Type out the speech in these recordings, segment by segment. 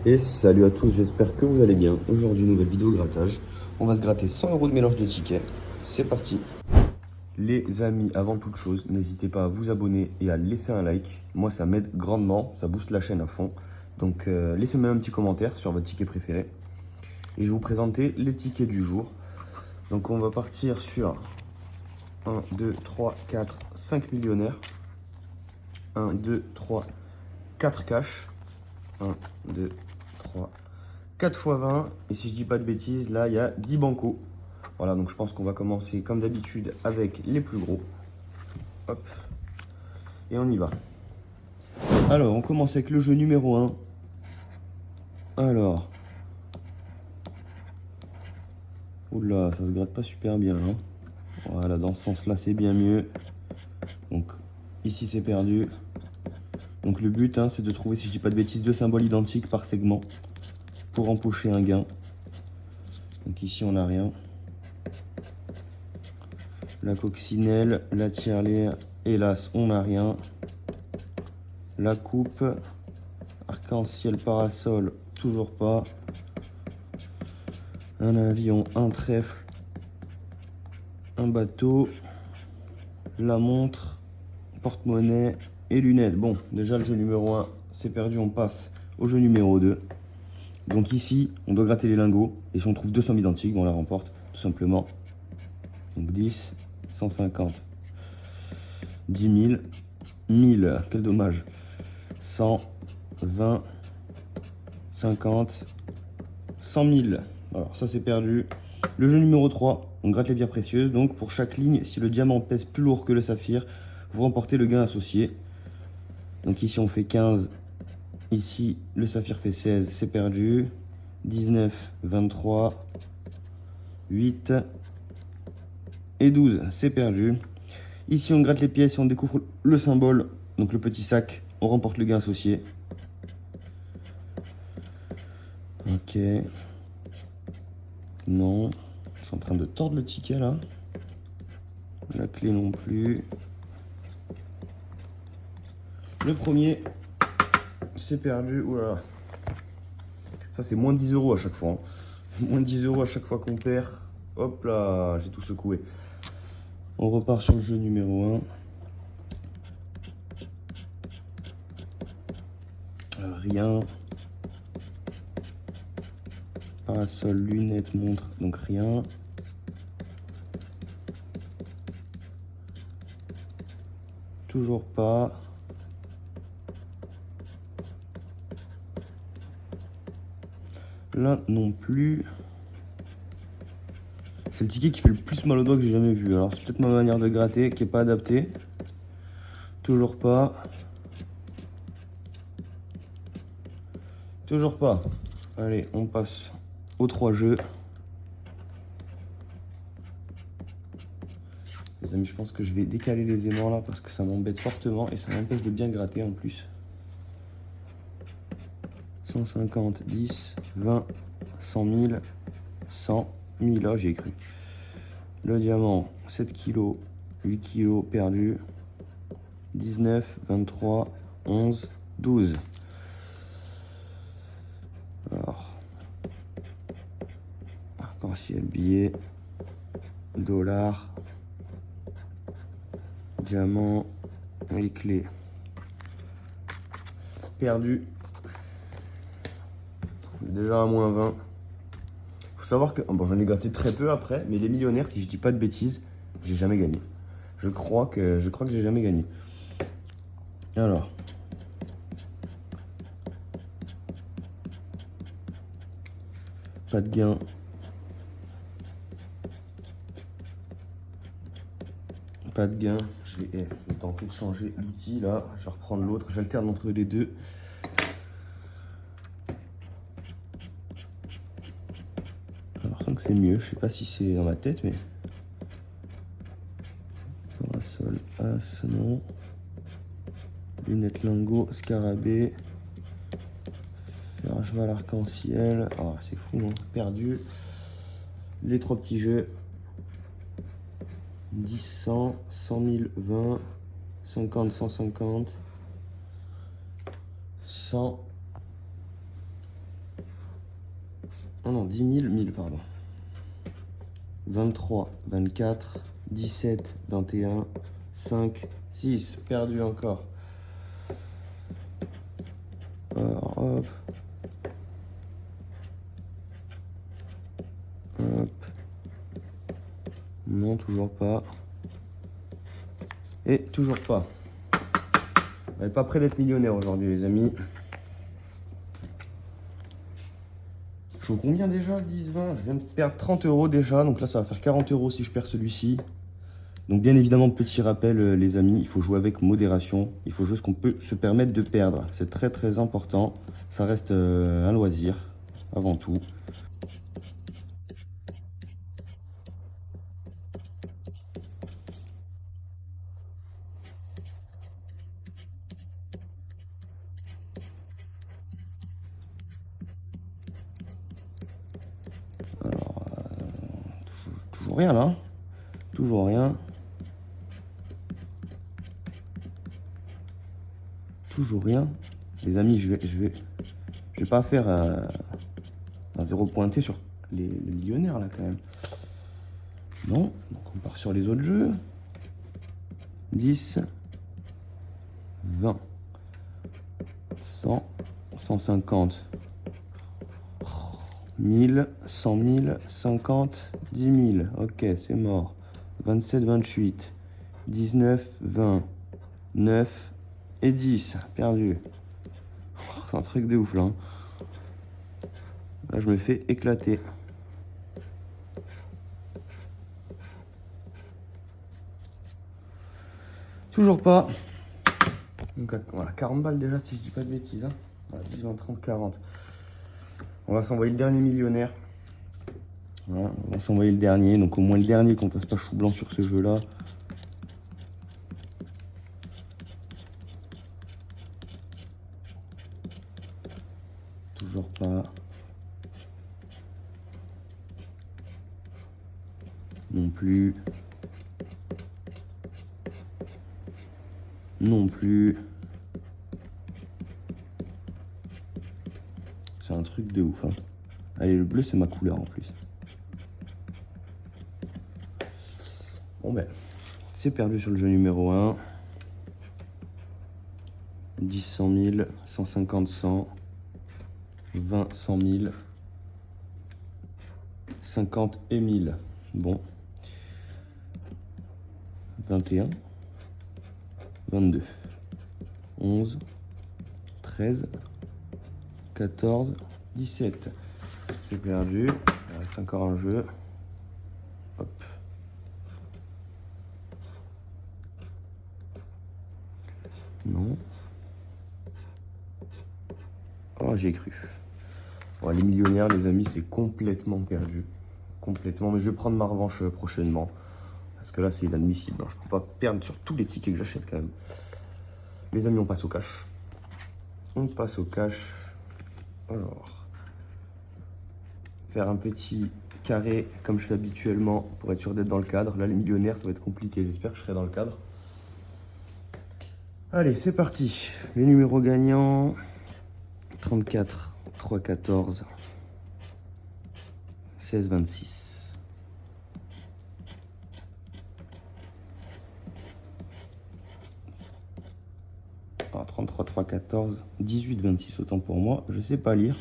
Et salut à tous, j'espère que vous allez bien. Aujourd'hui, nouvelle vidéo grattage. On va se gratter 100 € de mélange de tickets. C'est parti. Les amis, avant toute chose, n'hésitez pas à vous abonner et à laisser un like. Moi, ça m'aide grandement, ça booste la chaîne à fond. Donc, laissez-moi un petit commentaire sur votre ticket préféré. Et je vais vous présenter les tickets du jour. Donc, on va partir sur 1, 2, 3, 4, 5 millionnaires. 1, 2, 3, 4 cash. 1, 2, 3, 4 fois 20. Et si je dis pas de bêtises, là, il y a 10 bancos. Voilà, donc je pense qu'on va commencer comme d'habitude avec les plus gros. Hop. Et on y va. Alors, on commence avec le jeu numéro 1. Alors. Oula, ça se gratte pas super bien, hein. Voilà, dans ce sens-là, c'est bien mieux. Donc, ici, c'est perdu. Donc, le but, hein, c'est de trouver, si je dis pas de bêtises, 2 symboles identiques par segment pour empocher un gain. Donc, ici, on n'a rien. La coccinelle, la tirelire, hélas, on n'a rien. La coupe, arc-en-ciel, parasol, toujours pas. Un avion, un trèfle, un bateau, la montre, porte-monnaie et lunettes. Bon, déjà le jeu numéro 1, c'est perdu, on passe au jeu numéro 2. Donc ici, on doit gratter les lingots. Et si on trouve 2 sommes identiques, on la remporte, tout simplement. Donc 10, 150, 10 000, 1000, quel dommage. 100, 20, 50, 100 000. Alors ça c'est perdu. Le jeu numéro 3, on gratte les pierres précieuses. Donc pour chaque ligne, si le diamant pèse plus lourd que le saphir, vous remportez le gain associé. Donc ici on fait 15. Ici le saphir fait 16, c'est perdu. 19, 23, 8 et 12, c'est perdu. Ici on gratte les pièces et on découvre le symbole, donc le petit sac, on remporte le gain associé. Ok. Non. Je suis en train de tordre le ticket là. La clé non plus. Le premier, c'est perdu. Oula. Ça c'est moins 10 € à chaque fois. Hein. Moins 10 € à chaque fois qu'on perd. Hop là, j'ai tout secoué. On repart sur le jeu numéro 1. Rien. Parasol, lunettes, montre, donc rien. Toujours pas. Là non plus. C'est le ticket qui fait le plus mal au doigt que j'ai jamais vu. Alors c'est peut-être ma manière de gratter qui n'est pas adaptée. Toujours pas. Toujours pas. Allez, on passe aux 3 jeux. Les amis, je pense que je vais décaler les aimants là parce que ça m'embête fortement et ça m'empêche de bien gratter en plus. 150, 10, 20, 100 000, 100 000. Là, j'ai cru. Le diamant, 7 kg, 8 kg perdu. 19, 23, 11, 12. Alors, arc-en-ciel, billet, dollar, diamant et clé. Perdu. Déjà à moins 20. Faut savoir que bon, j'en ai gratté très peu après, mais les millionnaires, si je dis pas de bêtises, j'ai jamais gagné. Je crois que j'ai jamais gagné. Alors. Pas de gain. Pas de gain. Je vais tenter de changer l'outil là. Je vais reprendre l'autre. J'alterne entre les deux. J'ai l'impression que c'est mieux. Je sais pas si c'est dans ma tête, mais. Parasol, as, non. Lunettes lingot, scarabée. Fer à cheval, arc-en-ciel. Ah, c'est fou, hein. Perdu. Les 3 petits jeux. 10, 100, 100 000, 20, 50, 150, 100, Oh non, 10 000, 1000, pardon. 23, 24, 17, 21, 5, 6. Perdu encore. Alors, hop. Hop. Non, toujours pas. Et toujours pas. On n'est pas près d'être millionnaire aujourd'hui, les amis. Je joue combien déjà? 10, 20. Je viens de perdre 30 € déjà. Donc là, ça va faire 40 € si je perds celui-ci. Donc bien évidemment, petit rappel, les amis, il faut jouer avec modération. Il faut jouer ce qu'on peut se permettre de perdre. C'est très très important. Ça reste un loisir, avant tout. Toujours rien là. Toujours rien. Toujours rien. Les amis, je vais pas faire un zéro pointé sur les millionnaires là quand même. Non, donc on part sur les autres jeux. 10, 20, 100, 150, 1000, 100 000, 50, 10 000. Ok, c'est mort. 27, 28, 19, 20, 9 et 10. Perdu. Oh, c'est un truc de ouf là. Là, je me fais éclater. Toujours pas. Donc voilà, 40 balles déjà si je dis pas de bêtises. Hein. Voilà, 10, 20, 30, 40. On va s'envoyer le dernier millionnaire. Voilà, on va s'envoyer le dernier. Donc au moins le dernier qu'on fasse pas chou blanc sur ce jeu là. Toujours pas. Non plus. Non plus. C'est un truc de ouf. Hein. Allez, le bleu, c'est ma couleur en plus. Bon ben, c'est perdu sur le jeu numéro 1. 10, 100 000, 150, 100, 20, 100 000, 50 et 1000. Bon. 21, 22, 11, 13, 14, 17. C'est perdu. Il reste encore un jeu. Hop. Non. Oh, j'ai cru. Bon, les millionnaires, les amis, c'est complètement perdu. Complètement. Mais je vais prendre ma revanche prochainement. Parce que là, c'est inadmissible. Je ne peux pas perdre sur tous les tickets que j'achète quand même. Les amis, on passe au cash. On passe au cash. Alors. Faire un petit carré comme je fais habituellement pour être sûr d'être dans le cadre. Là, les millionnaires, ça va être compliqué. J'espère que je serai dans le cadre. Allez, c'est parti. Les numéros gagnants. 34, 3, 14, 16, 26. Ah, 33, 3, 14, 18, 26, autant pour moi. Je sais pas lire.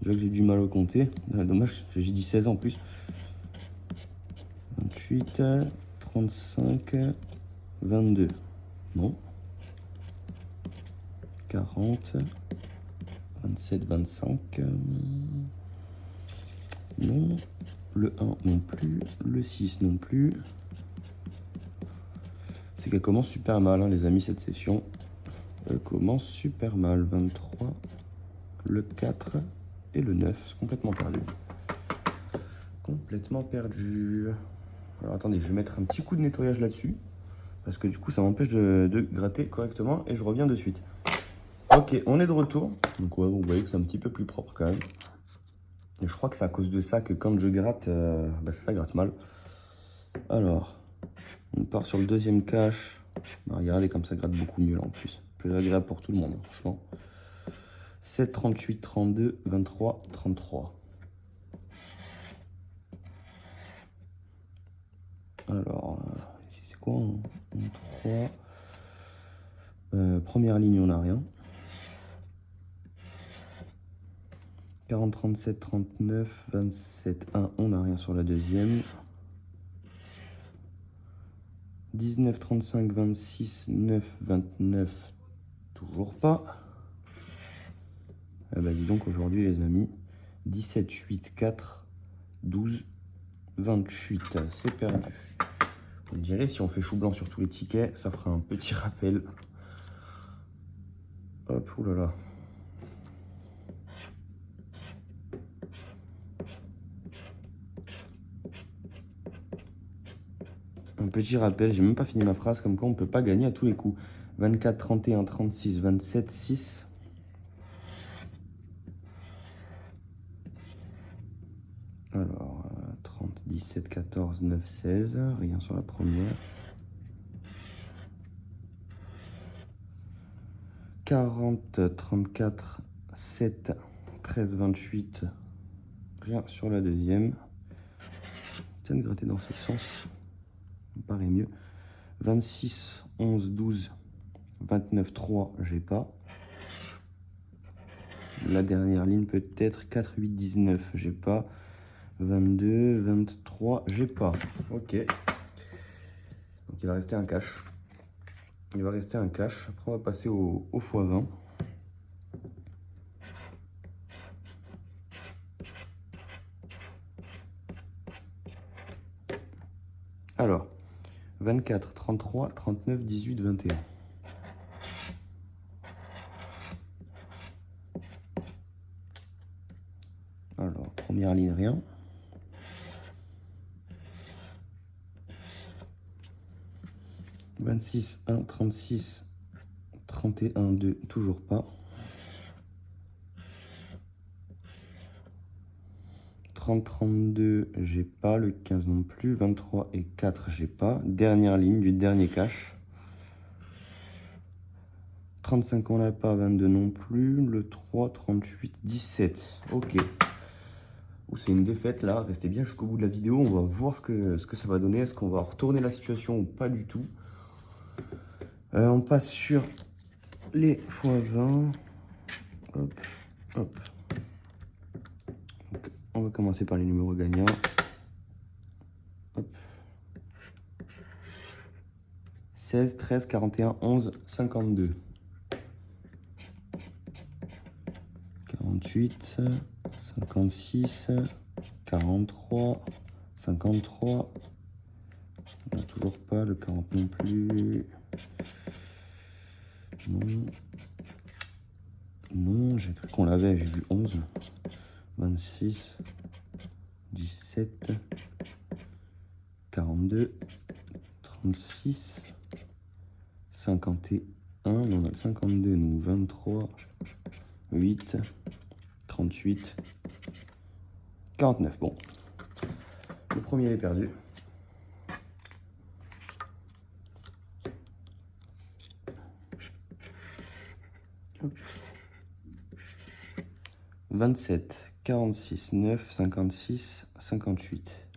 Déjà que j'ai du mal à compter. Dommage, j'ai dit 16 en plus. 28, 35, 22. Non. 40, 27, 25. Non. Le 1 non plus. Le 6 non plus. C'est qu'elle commence super mal, hein, les amis, cette session. Elle commence super mal. 23, le 4 et le 9. C'est complètement perdu. Complètement perdu. Alors attendez, je vais mettre un petit coup de nettoyage là-dessus. Parce que du coup, ça m'empêche de gratter correctement. Et je reviens de suite. Ok, on est de retour. Donc ouais, vous voyez que c'est un petit peu plus propre quand même. Et je crois que c'est à cause de ça que quand je gratte, ça gratte mal. Alors, on part sur le deuxième cache. Bah, regardez comme ça gratte beaucoup mieux là en plus. Plus agréable pour tout le monde, franchement. 7, 38, 32, 23, 33. Alors, ici c'est quoi en 3. Première ligne, on n'a rien. 40, 37, 39, 27, 1, on n'a rien sur la deuxième. 19, 35, 26, 9, 29, toujours pas. Ah bah dis donc aujourd'hui les amis, 17, 8, 4, 12, 28, c'est perdu. Vous me direz, si on fait chou blanc sur tous les tickets, ça fera un petit rappel. Hop, oulala. Un petit rappel, j'ai même pas fini ma phrase, comme quoi on ne peut pas gagner à tous les coups. 24, 31, 36, 27, 6. Alors, 30, 17, 14, 9, 16. Rien sur la première. 40, 34, 7, 13, 28. Rien sur la deuxième. Tiens, de gratter dans ce sens. Ça me paraît mieux. 26, 11, 12, 29, 3, j'ai pas. La dernière ligne peut-être. 4, 8, 19, j'ai pas. 22, 23, j'ai pas. Ok. Donc il va rester un cash. Il va rester un cash. Après on va passer au x20. Alors, 24, 33, 39, 18, 21. Alors, première ligne, rien. 26, 1, 36, 31, 2, toujours pas. 30, 32, j'ai pas. Le 15 non plus. 23 et 4, j'ai pas. Dernière ligne du dernier cash. 35, on n'a pas. 22 non plus. Le 3, 38, 17. Ok. C'est une défaite là. Restez bien jusqu'au bout de la vidéo. On va voir ce que ça va donner. Est-ce qu'on va retourner la situation ou pas du tout? On passe sur les x20. Hop, hop. Donc, on va commencer par les numéros gagnants. Hop. 16, 13, 41, 11, 52. 48, 56, 43, 53. On n'a toujours pas le 40 non plus. Non. Non, j'ai cru qu'on l'avait, j'ai vu 11. 26, 17, 42, 36, 51. On a le 52, nous, 23, 8, 38, 49. Bon, le premier est perdu. Hop. 27, 46, 9, 56, 58.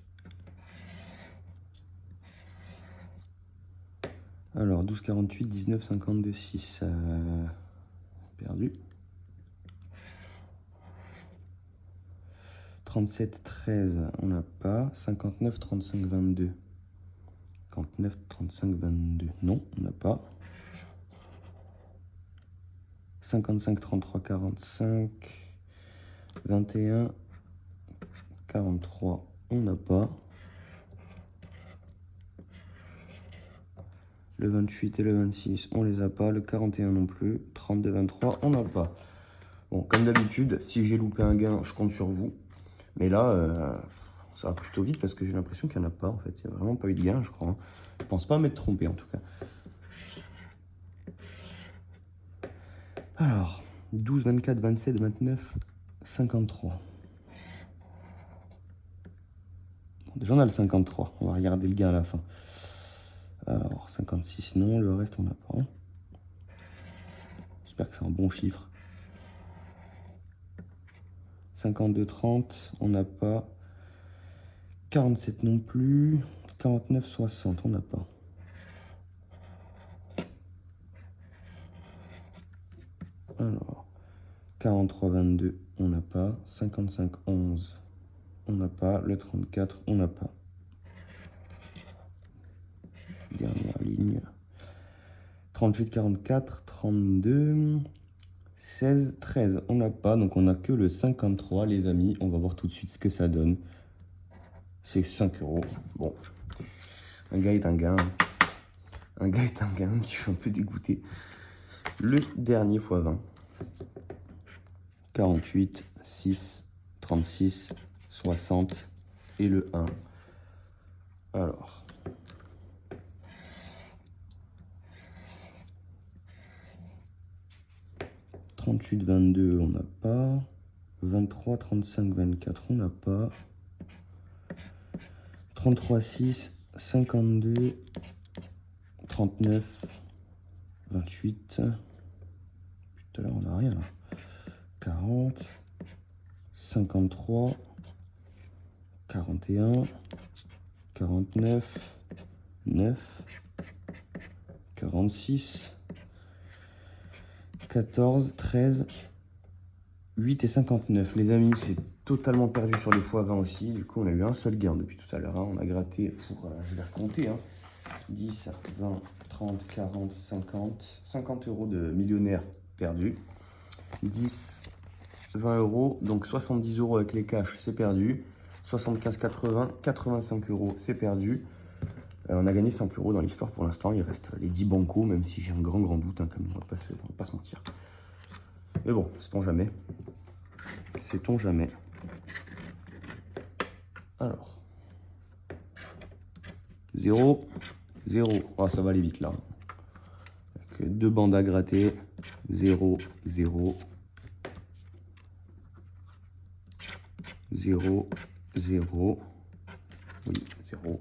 Alors, 12, 48, 19, 52, 6. Perdu. 37, 13, on n'a pas. 59, 35, 22. 59, 35, 22. Non, on n'a pas. 55, 33, 45. 21, 43, on n'a pas. Le 28 et le 26, on les a pas. Le 41 non plus. 32, 23, on n'a pas. Bon, comme d'habitude, si j'ai loupé un gain, je compte sur vous. Mais là, ça va plutôt vite parce que j'ai l'impression qu'il n'y en a pas, en fait. Il n'y a vraiment pas eu de gain, je crois. Hein. Je pense pas m'être trompé, en tout cas. Alors, 12, 24, 27, 29, 53. Bon, déjà, on a le 53. On va regarder le gain à la fin. Alors, 56, non. Le reste, on n'a pas. J'espère que c'est un bon chiffre. 52, 30, on n'a pas. 47 non plus. 49,60, on n'a pas. Alors, 43,22, on n'a pas. 55,11, on n'a pas. Le 34, on n'a pas. Dernière ligne. 38,44, 32, 16, 13, on n'a pas. Donc, on n'a que le 53, les amis. On va voir tout de suite ce que ça donne. C'est 5 €. Bon, un gars est un gars. Un gars est un gars, même si je suis un peu dégoûté. Le dernier x 20. 48, 6, 36, 60 et le 1. Alors. « 38, 22, on n'a pas. 23, 35, 24, on n'a pas. 33, 6, 52, 39, 28. Tout à l'heure, on n'a rien là. 40, 53, 41, 49, 9, 46, 14, 13, 8 et 59. Les amis, c'est totalement perdu sur les x20 aussi. Du coup, on a eu un seul gain depuis tout à l'heure. Hein. On a gratté pour, je vais recompter, hein, 10, 20, 30, 40, 50. 50 € de millionnaire perdu. 10, 20 €, donc 70 € avec les cash, c'est perdu. 75, 80, 85 €, c'est perdu. On a gagné 5 € dans l'histoire pour l'instant. Il reste les 10 bancos, même si j'ai un grand doute, hein, comme on va pas se mentir. Mais bon, sait-on jamais. Sait-on jamais. Alors. 0, 0. Oh, ça va aller vite là. Avec 2 bandes à gratter. 0, 0. 0, 0. Oui, 0.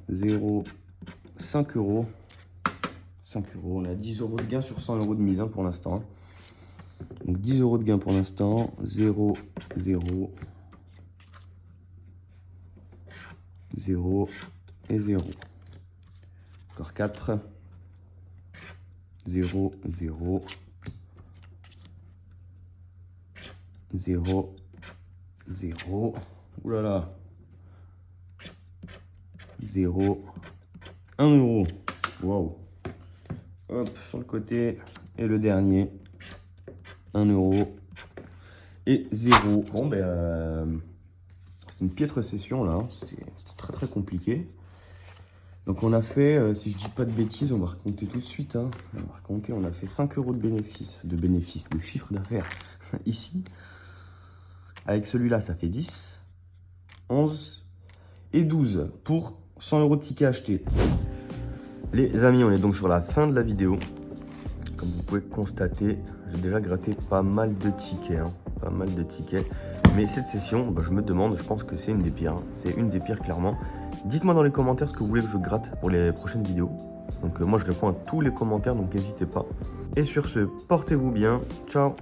0, 5 €. 5 €, on a 10 € de gain sur 100 € de mise, hein, pour l'instant. Donc 10 € de gain pour l'instant. 0, 0. 0 et 0. Encore 4. 0, 0. 0, 0. Ouh là là. 0, 1 €. Waouh. Hop, sur le côté. Et le dernier. 1 €. Et 0. Bon, ben, c'est une piètre session là. Hein. C'était très très compliqué. Donc on a fait, si je dis pas de bêtises, on va recompter tout de suite. Hein. On va recompter, on a fait 5 € de chiffre d'affaires ici. Avec celui-là, ça fait 10, 11 et 12 pour 100 € de tickets achetés. Les amis, on est donc sur la fin de la vidéo. Comme vous pouvez constater, j'ai déjà gratté pas mal de tickets. Hein. Pas mal de tickets. Mais cette session, bah, je me demande, je pense que c'est une des pires. Hein. C'est une des pires, clairement. Dites-moi dans les commentaires ce que vous voulez que je gratte pour les prochaines vidéos. Donc moi, je réponds à tous les commentaires, donc n'hésitez pas. Et sur ce, portez-vous bien. Ciao!